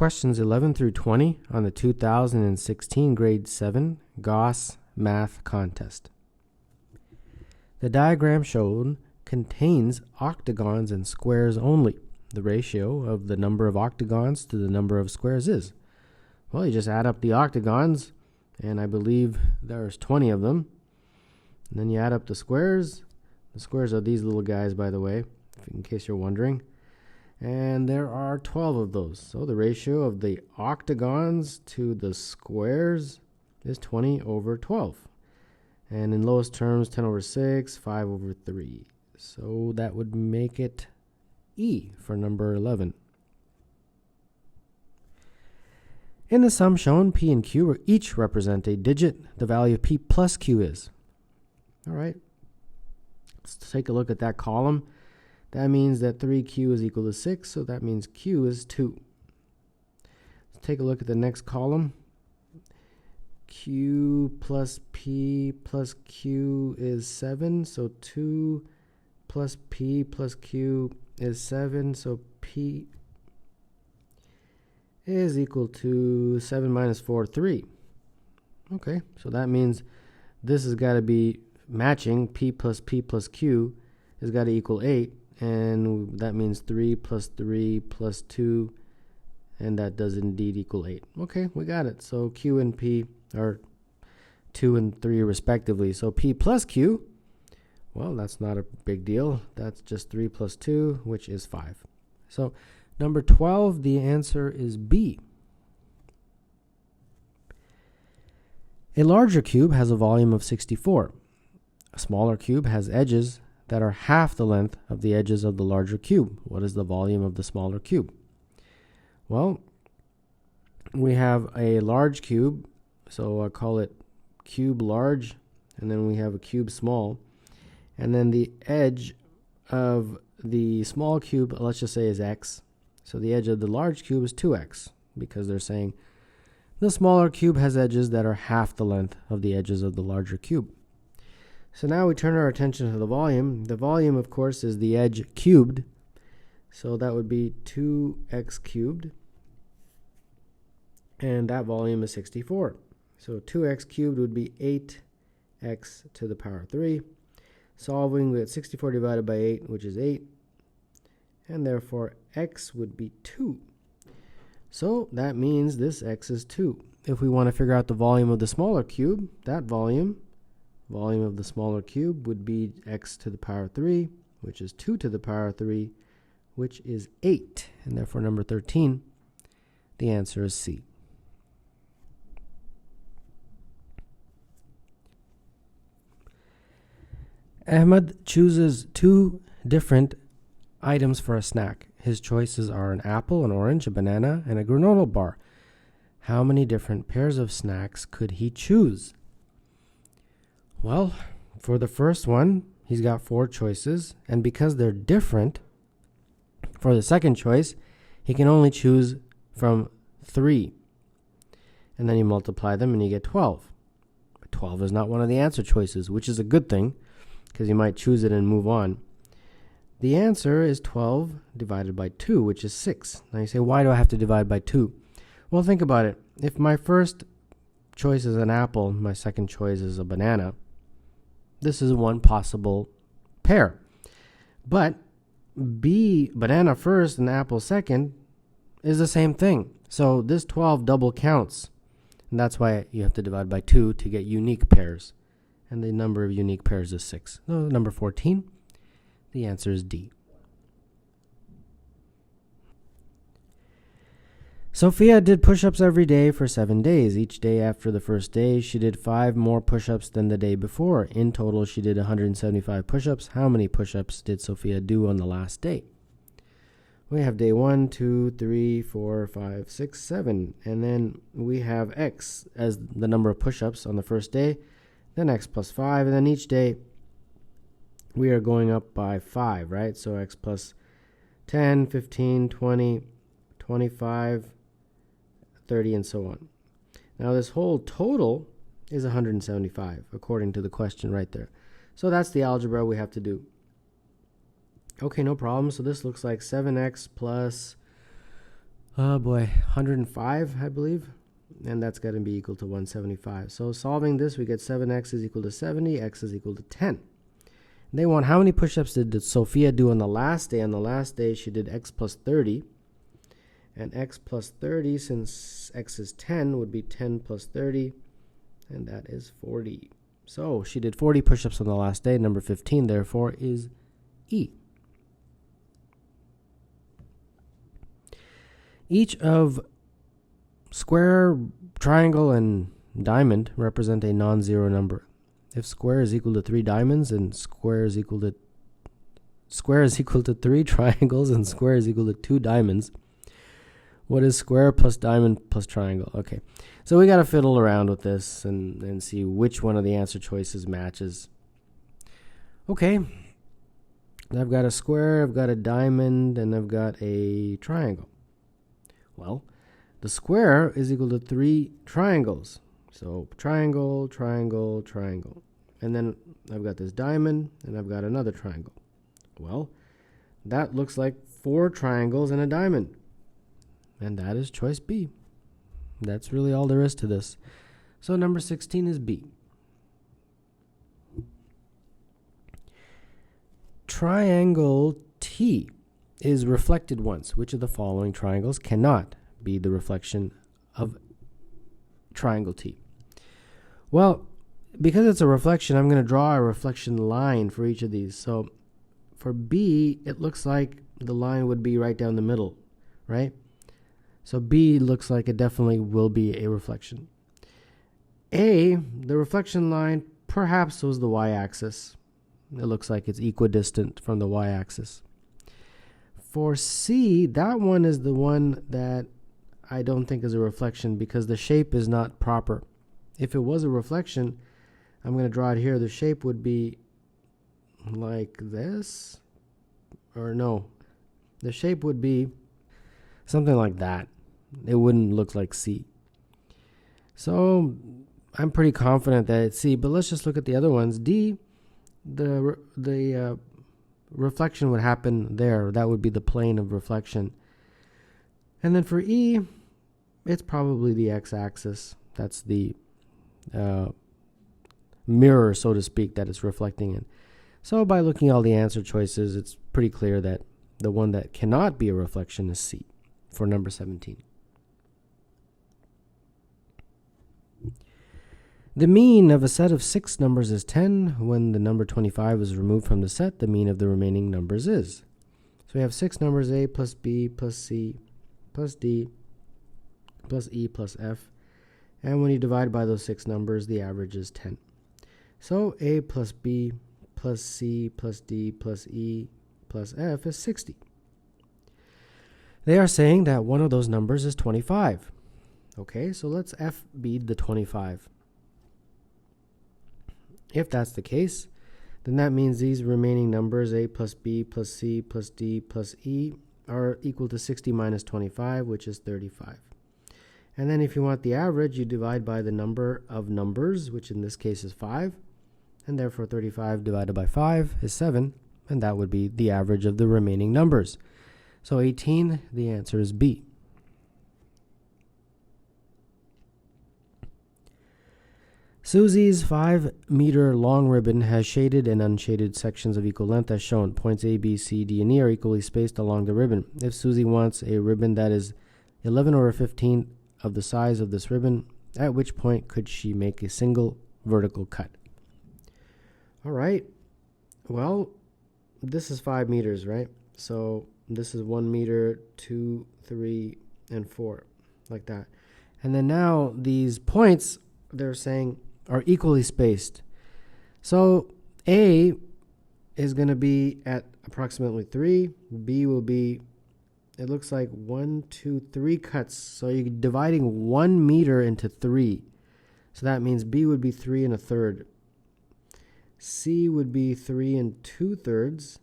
questions 11 through 20 on the 2016 Grade 7 Gauss Math Contest. The diagram shown contains octagons and squares only. The ratio of the number of octagons to the number of squares is? Well, you just add up the octagons, and I believe there's 20 of them. And then you add up the squares. The squares are these little guys, by the way, in case you're wondering. And there are 12 of those. So the ratio of the octagons to the squares is 20 over 12. And in lowest terms, 10 over 6, 5 over 3. So that would make it E for number 11. In the sum shown, P and Q each represent a digit. The value of P plus Q is. All right. Let's take a look at that column. That means that 3Q is equal to 6, so that means Q is 2. Let's take a look at the next column. Q plus P plus Q is 7, so 2 plus P plus Q is 7, so P is equal to 7 minus 4, 3. Okay, so that means this has got to be matching. P plus Q has got to equal 8. And that means 3 plus 3 plus 2, and that does indeed equal 8. Okay, we got it. So Q and P are 2 and 3 respectively. So P plus Q, well, that's not a big deal. That's just 3 plus 2, which is 5. So number 12, the answer is B. A larger cube has a volume of 64. A smaller cube has edges that are half the length of the edges of the larger cube. What is the volume of the smaller cube? Well, we have a large cube, so I call it cube large, and then we have a cube small, and then the edge of the small cube, let's just say, is x. So the edge of the large cube is 2x, because they're saying the smaller cube has edges that are half the length of the edges of the larger cube. So now we turn our attention to the volume. The volume, of course, is the edge cubed. So that would be 2x cubed. And that volume is 64. So 2x cubed would be 8x to the power 3. Solving, we get 64 divided by 8, which is 8. And therefore, x would be 2. So that means this x is 2. If we want to figure out the volume of the smaller cube, that volume of the smaller cube would be x to the power 3, which is 2 to the power 3, which is 8. And therefore, number 13, the answer is C. Ahmed chooses 2 different items for a snack. His choices are an apple, an orange, a banana, and a granola bar. How many different pairs of snacks could he choose? Well, for the first one, he's got 4 choices, and because they're different, for the second choice, he can only choose from 3. And then you multiply them and you get 12. But 12 is not one of the answer choices, which is a good thing, because you might choose it and move on. The answer is 12 divided by 2, which is 6. Now you say, why do I have to divide by 2? Well, think about it. If my first choice is an apple, my second choice is a banana, this is one possible pair. But B, banana first and apple second, is the same thing. So this 12 double counts. And that's why you have to divide by 2 to get unique pairs. And the number of unique pairs is 6. So number 14, the answer is D. Sophia did push-ups every day for 7 days. Each day after the first day, she did 5 more push-ups than the day before. In total, she did 175 push-ups. How many push-ups did Sophia do on the last day? We have day 1, 2, 3, 4, 5, 6, 7. And then we have X as the number of push-ups on the first day. Then X plus 5. And then each day, we are going up by 5, right? So X plus 10, 15, 20, 25, 30, and so on. Now this whole total is 175, according to the question right there. So that's the algebra we have to do. Okay, no problem. So this looks like 7x plus Oh boy, 105, I believe. And that's got to be equal to 175. So solving this, we get 7x is equal to 70, x is equal to 10. They want how many push-ups did Sophia do on the last day? On the last day, she did x plus 30. And x plus 30, since x is 10, would be 10 plus 30. And that is 40. So she did 40 push-ups on the last day. Number 15, therefore, is E. Each of square, triangle, and diamond represent a non-zero number. If square is equal to 3 diamonds and square is equal to 3 triangles and square is equal to 2 diamonds, what is square plus diamond plus triangle? Okay, so we got to fiddle around with this and see which one of the answer choices matches. Okay, I've got a square, I've got a diamond, and I've got a triangle. Well, the square is equal to 3 triangles. So triangle, triangle, triangle. And then I've got this diamond, and I've got another triangle. Well, that looks like 4 triangles and a diamond. And that is choice B. That's really all there is to this. So number 16 is B. Triangle T is reflected once. Which of the following triangles cannot be the reflection of triangle T? Well, because it's a reflection, I'm going to draw a reflection line for each of these. So for B, it looks like the line would be right down the middle, right? So B looks like it definitely will be a reflection. A, the reflection line perhaps was the y-axis. It looks like it's equidistant from the y-axis. For C, that one is the one that I don't think is a reflection because the shape is not proper. If it was a reflection, I'm going to draw it here. The shape would be like this. Or no, the shape would be something like that. It wouldn't look like C. So I'm pretty confident that it's C, but let's just look at the other ones. D, the reflection would happen there. That would be the plane of reflection. And then for E, it's probably the x-axis. That's the mirror, so to speak, that it's reflecting in. So by looking at all the answer choices, it's pretty clear that the one that cannot be a reflection is C for number 17. The mean of a set of 6 numbers is 10. When the number 25 is removed from the set, the mean of the remaining numbers is. So we have 6 numbers, A plus B plus C plus D plus E plus F. And when you divide by those 6 numbers, the average is 10. So A plus B plus C plus D plus E plus F is 60. They are saying that one of those numbers is 25. Okay, so let's F be the 25. If that's the case, then that means these remaining numbers, A plus B plus C plus D plus E, are equal to 60 minus 25, which is 35. And then if you want the average, you divide by the number of numbers, which in this case is 5. And therefore 35 divided by 5 is 7. And that would be the average of the remaining numbers. So 18, the answer is B. Susie's 5-meter long ribbon has shaded and unshaded sections of equal length as shown. Points A, B, C, D, and E are equally spaced along the ribbon. If Susie wants a ribbon that is 11/15 of the size of this ribbon, at which point could she make a single vertical cut? All right. Well, this is 5 meters, right? So this is 1 meter, 2, 3, and 4, like that. And then now these points, they're saying, are equally spaced. So A is going to be at approximately 3. B will be, it looks like 1, 2, 3 cuts. So you're dividing 1 meter into 3. So that means B would be 3 1/3. C would be 3 2/3.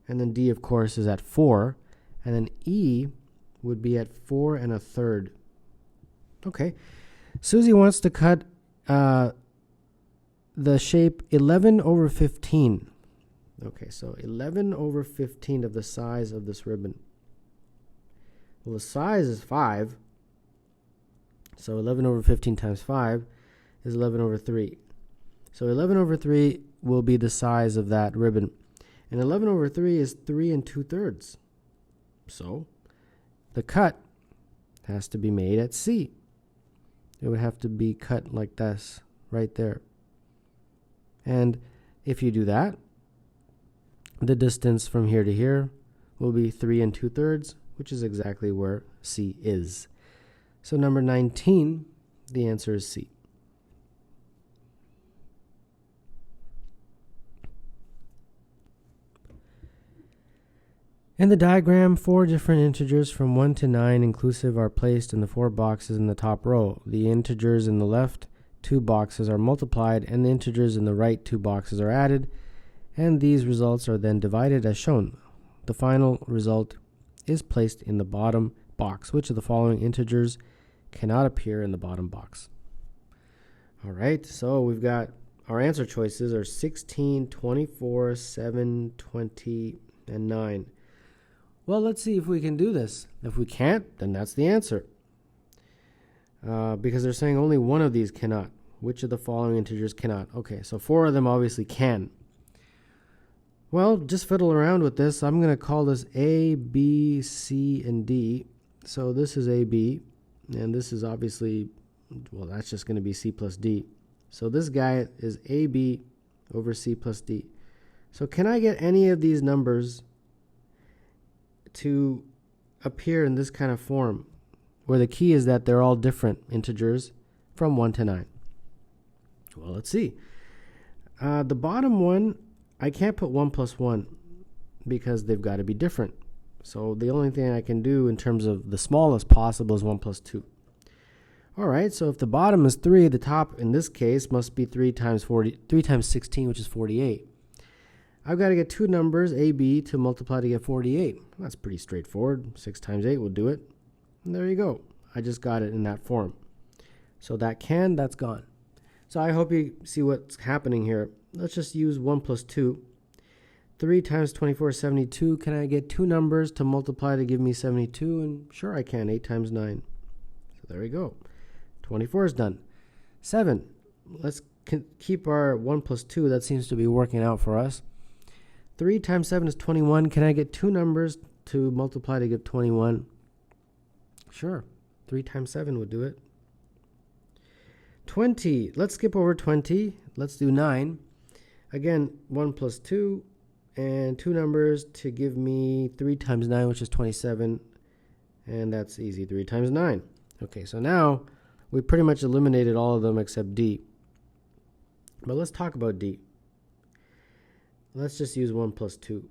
And then D, of course, is at 4. And then E would be at 4 1/3. Okay. Susie wants to cut the shape 11/15. Okay, so 11/15 of the size of this ribbon. Well, the size is 5. So 11 over 15 times 5 is 11 over 3. So 11 over 3 will be the size of that ribbon. And 11 over 3 is 3 2/3. So the cut has to be made at C. It would have to be cut like this, right there. And if you do that, the distance from here to here will be 3 2/3, which is exactly where C is. So number 19, the answer is C. In the diagram, 4 different integers from 1 to 9 inclusive are placed in the 4 boxes in the top row. The integers in the left 2 boxes are multiplied, and the integers in the right 2 boxes are added, and these results are then divided as shown. The final result is placed in the bottom box. Which of the following integers cannot appear in the bottom box? All right, so we've got our answer choices are 16, 24, 7, 20, and 9. Well, let's see if we can do this. If we can't, then that's the answer. Because they're saying only one of these cannot. Which of the following integers cannot? Okay, so 4 of them obviously can. Well, just fiddle around with this. I'm going to call this A, B, C, and D. So this is AB, and this is obviously, well, that's just going to be C plus D. So this guy is AB over C plus D. So can I get any of these numbers to appear in this kind of form, where the key is that they're all different integers from 1 to 9? Well, let's see. The bottom one, I can't put 1 plus 1 because they've got to be different. So the only thing I can do in terms of the smallest possible is 1 plus 2. All right, so if the bottom is 3, the top in this case must be 3 times 16, which is 48. I've got to get 2 numbers, A, B, to multiply to get 48. That's pretty straightforward. 6 times 8 will do it. And there you go. I just got it in that form. So that's gone. So I hope you see what's happening here. Let's just use 1 plus 2. 3 times 24 is 72. Can I get 2 numbers to multiply to give me 72? And sure I can. 8 times 9. So there we go. 24 is done. 7. Let's keep our 1 plus 2. That seems to be working out for us. 3 times 7 is 21. Can I get 2 numbers to multiply to give 21? Sure. 3 times 7 would do it. 20. Let's skip over 20. Let's do 9. Again, 1 plus 2 and 2 numbers to give me 3 times 9, which is 27. And that's easy. 3 times 9. Okay, so now we pretty much eliminated all of them except D. But let's talk about D. Let's just use 1 plus 2.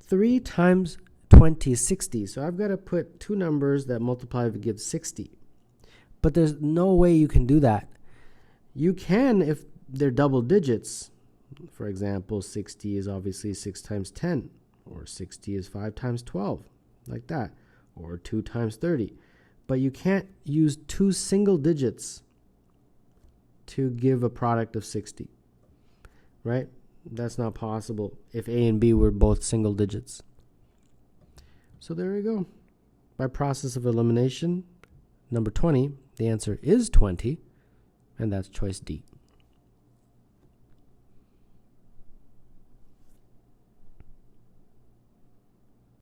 3 times 20 is 60. So I've got to put 2 numbers that multiply to give 60. But there's no way you can do that. You can if they're double digits. For example, 60 is obviously 6 times 10. Or 60 is 5 times 12. Like that. Or 2 times 30. But you can't use 2 single digits to give a product of 60. Right? That's not possible if A and B were both single digits. So there we go. By process of elimination, number 20, the answer is 20, and that's choice D.